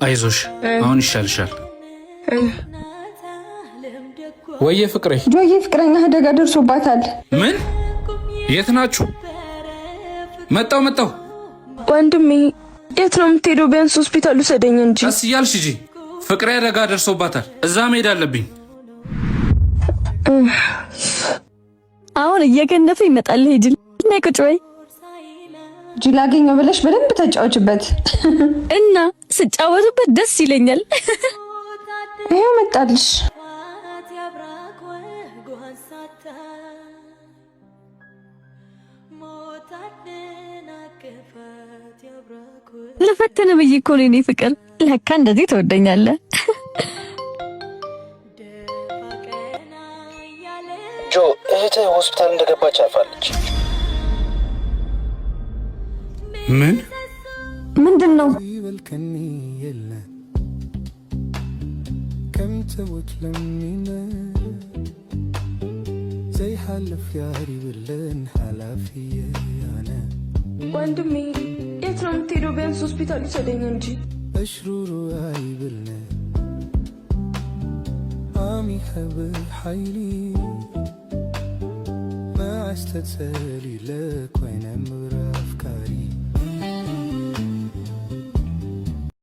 አይዞሽ አሁን ይሻልሻል። ወየ ፍቅሬ ጆዬ ፍቅረኛ አደጋ ደርሶባታል። ምን? የት ናችሁ? መጣው ወንድሜ የት ነው የምትሄደው? ቢያንስ ሆስፒታል ውሰደኝ እንጂ። ቀስ እያልሽ ሂጂ። ፍቅሬ አደጋ ደርሶባታል። እዛ መሄድ አለብኝ። አሁን እየገነፈ ይመጣል። ሂጂ ነይ ቁጭ በይ። ጅል አገኘው ብለሽ በደንብ ተጫወችበት እና ስጫወቱበት ደስ ይለኛል። ይሄው መጣልሽ። ለፈተነ ብዬ እኮ ነው የኔ ፍቅር። ለካ እንደዚህ ትወደኛለህ። ጆ እህትህ ሆስፒታል እንደገባች አልፋለች። ምን? ምንድን ነው? ወንድሜ የት ነው የምትሄደው? ቢያንስ ሆስፒታል ውሰደኝ እንጂ። أشرور عيبلنا عمي حبل حيلي ما عستتسالي لك وين أمر أفكاري